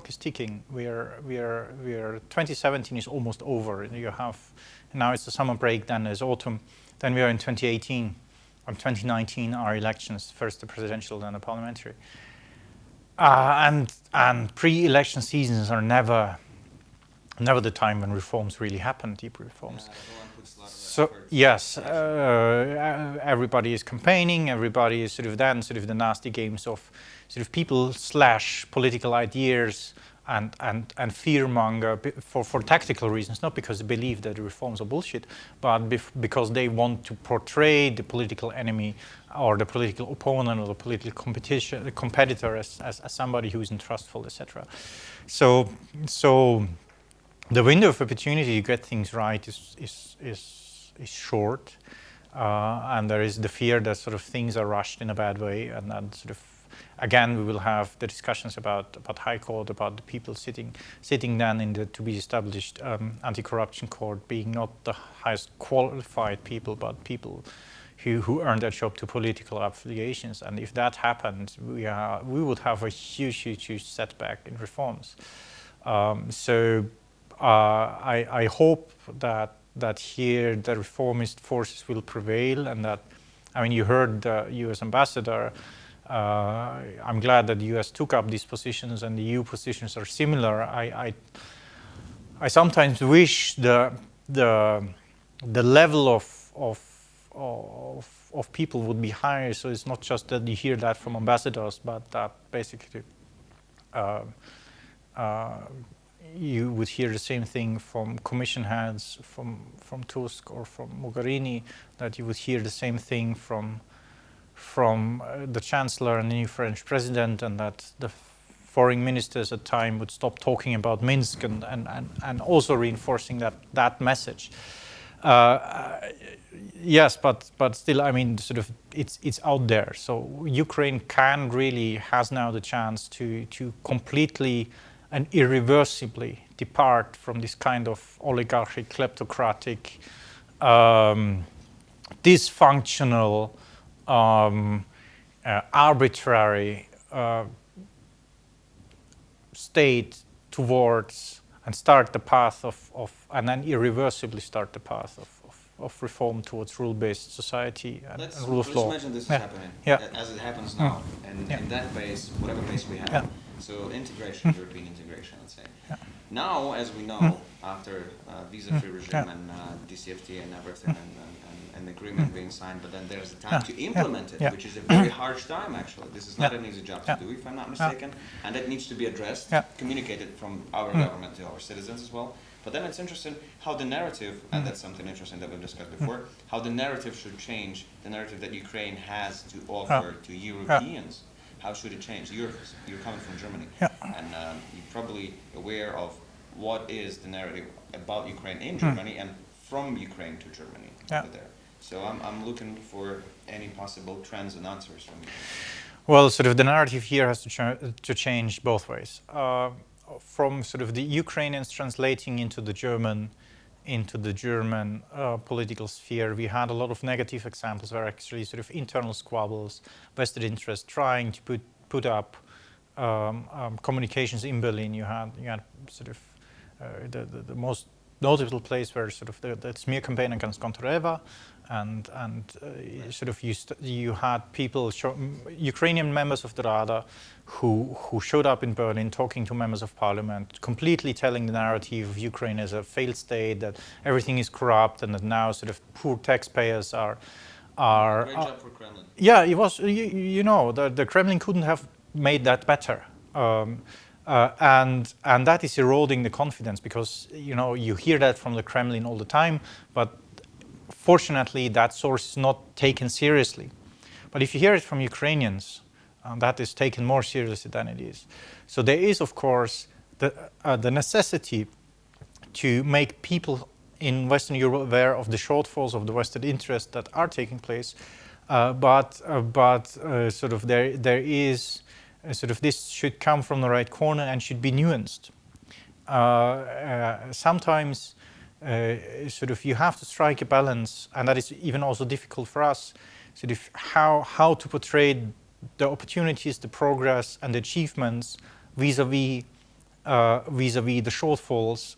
is ticking. We're 2017 is almost over. You have now it's the summer break, then there's autumn, then we are in 2018. Or 2019 are elections, first the presidential, then the parliamentary. And pre-election seasons are never the time when reforms really happen, deep reforms. So yes, everybody is campaigning. Everybody is sort of the nasty games of sort of people / political ideas and fearmonger for tactical reasons, not because they believe that the reforms are bullshit, but because they want to portray the political enemy or the political opponent or the political competitor as somebody who isn't trustful, etc. So the window of opportunity to get things right is short, and there is the fear that sort of things are rushed in a bad way, and that sort of again we will have the discussions about High Court, about the people sitting then in the to be established anti-corruption court being not the highest qualified people, but people who earn their job to political affiliations. And if that happens, we would have a huge setback in reforms. I hope that here the reformist forces will prevail, and that, I mean, you heard the U.S. ambassador. I'm glad that the U.S. took up these positions, and the EU positions are similar. I sometimes wish the level of people would be higher. So it's not just that you hear that from ambassadors, but that basically you would hear the same thing from commission heads, from Tusk or from Mogherini, that you would hear the same thing from the Chancellor and the new French President, and that the foreign ministers at time would stop talking about Minsk and also reinforcing that message. Yes, but still, I mean, sort of it's out there. So Ukraine has now the chance to completely and irreversibly depart from this kind of oligarchic, kleptocratic, dysfunctional, arbitrary state towards and start the path and then irreversibly start the path of reform towards rule-based society and rule of law. Let's imagine this is happening as it happens now, and in that base, whatever base we have. So integration, European integration, let's say. Now, as we know, after visa-free regime and DCFTA and everything, and the agreement being signed, but then there's a time to implement it, which is a very harsh time, actually. This is not an easy job to do, if I'm not mistaken, and that needs to be addressed, communicated from our government to our citizens as well. But then it's interesting how the narrative, and that's something interesting that we've discussed before, how the narrative should change, the narrative that Ukraine has to offer to Europeans. How should it change? You're coming from Germany, and you're probably aware of what is the narrative about Ukraine in Germany and from Ukraine to Germany over there. So I'm looking for any possible trends and answers from you. Well, sort of the narrative here has to change both ways. From sort of the Ukrainians translating into the German political sphere, we had a lot of negative examples where actually sort of internal squabbles, vested interest, trying to put up communications in Berlin. You had sort of the most notable place where sort of the smear campaign against Kontoreva, and sort of you had people, Ukrainian members of the Rada, who showed up in Berlin talking to members of parliament, completely telling the narrative of Ukraine as a failed state, that everything is corrupt, and that now sort of poor taxpayers are. Great job for Kremlin. Yeah, it was. You know, the Kremlin couldn't have made that better. And that is eroding the confidence, because you hear that from the Kremlin all the time, but fortunately that source is not taken seriously. But if you hear it from Ukrainians, that is taken more seriously than it is. So there is, of course, the necessity to make people in Western Europe aware of the shortfalls of the vested interests that are taking place, but sort of there is. Sort of this should come from the right corner and should be nuanced. Sometimes sort of you have to strike a balance, and that is even also difficult for us, sort of how to portray the opportunities, the progress and the achievements vis-a-vis vis-a-vis the shortfalls,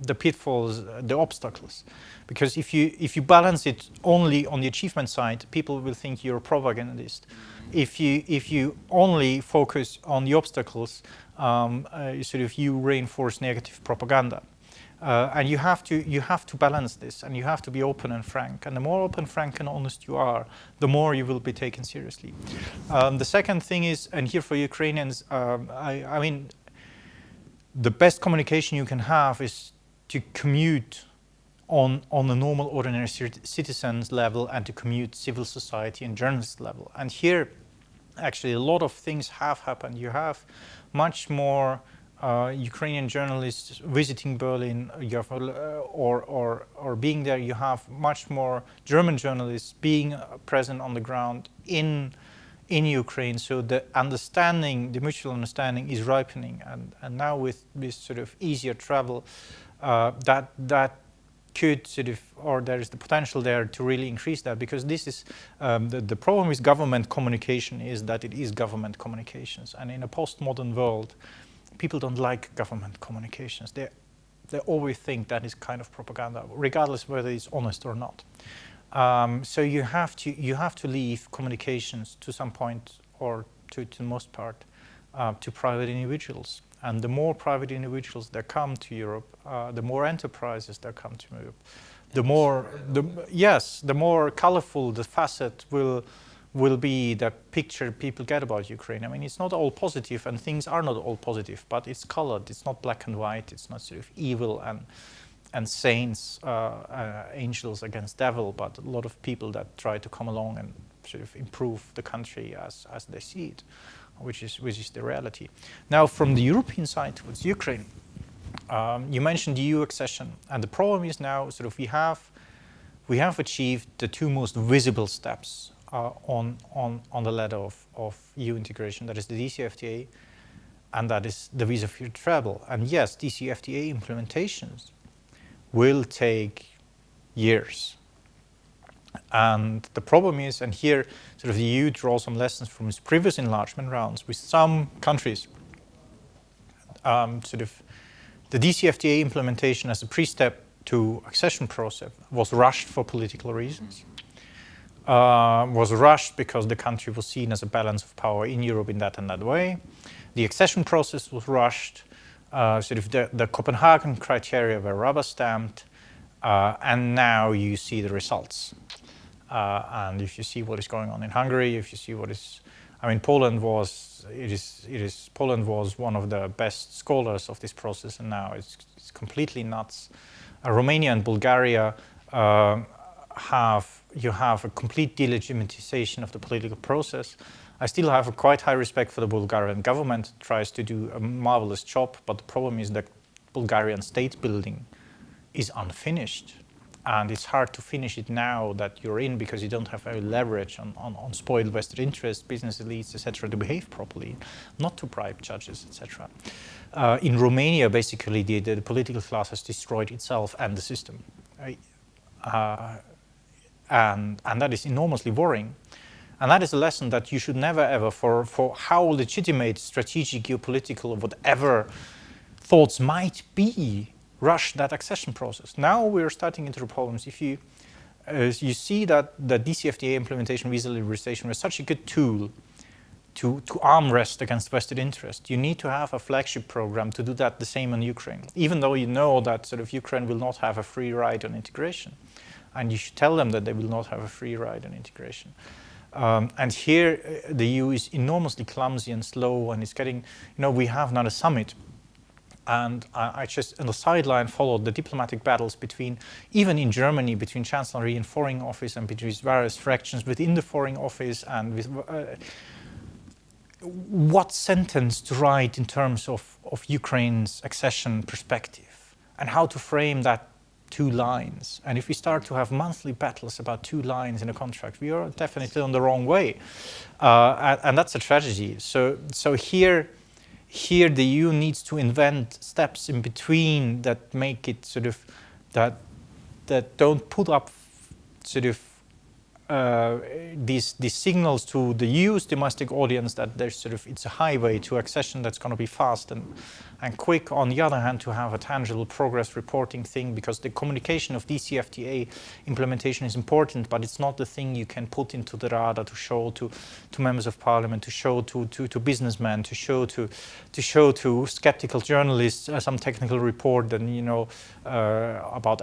the pitfalls, the obstacles. Because if you balance it only on the achievement side, people will think you're a propagandist. If you only focus on the obstacles, you reinforce negative propaganda. And you have to balance this, and you have to be open and frank. And the more open, frank, and honest you are, the more you will be taken seriously. The second thing is, and here for Ukrainians, I mean, the best communication you can have is to commute on a normal, ordinary citizens level, and to commute civil society and journalist level. And here, actually, a lot of things have happened. You have much more Ukrainian journalists visiting Berlin, you have, or being there. You have much more German journalists being present on the ground in Ukraine. So the understanding, the mutual understanding, is ripening. And now with this sort of easier travel, that could or there is the potential there to really increase that, because this is the problem with government communication is that it is government communications, and in a postmodern world, people don't like government communications. They always think that is kind of propaganda, regardless whether it's honest or not. So you have to leave communications to some point, or to the most part, to private individuals. And the more private individuals that come to Europe, the more enterprises that come to Europe, the more colorful the facet will be, the picture people get about Ukraine. I mean, it's not all positive, and things are not all positive, but it's colored. It's not black and white. It's not sort of evil and saints, angels against devil, but a lot of people that try to come along and sort of improve the country as they see it, which is the reality. Now, from the European side towards Ukraine, you mentioned the EU accession, and the problem is now sort of we have achieved the two most visible steps on the ladder of EU integration. That is the DCFTA, and that is the visa-free travel. And yes, DCFTA implementations will take years. And the problem is, and here sort of the EU draws some lessons from its previous enlargement rounds with some countries, sort of the DCFTA implementation as a pre-step to accession process was rushed for political reasons. Was rushed because the country was seen as a balance of power in Europe in that and that way. The accession process was rushed. Sort of the Copenhagen criteria were rubber stamped, and now you see the results. And if you see what is going on in Hungary, if you see what is, I mean, Poland was one of the best scholars of this process, and now it's completely nuts. Romania and Bulgaria you have a complete delegitimization of the political process. I still have a quite high respect for the Bulgarian government. It tries to do a marvelous job, but the problem is that Bulgarian state building is unfinished. And it's hard to finish it now that you're in, because you don't have any leverage on spoiled vested interests, business elites, etc., to behave properly, not to bribe judges, etc. In Romania, basically, the political class has destroyed itself and the system. And that is enormously worrying. And that is a lesson that you should never ever, for how legitimate, strategic, geopolitical, or whatever thoughts might be, rush that accession process. Now we're starting into the problems. If you see that the DCFTA implementation, visa liberalization, was such a good tool to arm wrest against vested interest, you need to have a flagship program to do that the same in Ukraine, even though you know that sort of Ukraine will not have a free ride on integration. And you should tell them that they will not have a free ride on integration. And here the EU is enormously clumsy and slow, and it's getting, we have not a summit. And I just, on the sideline, followed the diplomatic battles between, even in Germany, between Chancellery and Foreign Office, and between various fractions within the Foreign Office, and with what sentence to write in terms of Ukraine's accession perspective, and how to frame that two lines. And if we start to have monthly battles about two lines in a contract, we are definitely on the wrong way. And that's a tragedy. So here the EU needs to invent steps in between that make it sort of, that don't put up sort of these signals to the EU's domestic audience that there's sort of, it's a highway to accession that's going to be fast and quick. On the other hand, to have a tangible progress reporting thing, because the communication of DCFTA implementation is important, but it's not the thing you can put into the radar to show to members of parliament, to show to businessmen, to show to skeptical journalists some technical report and, you know, about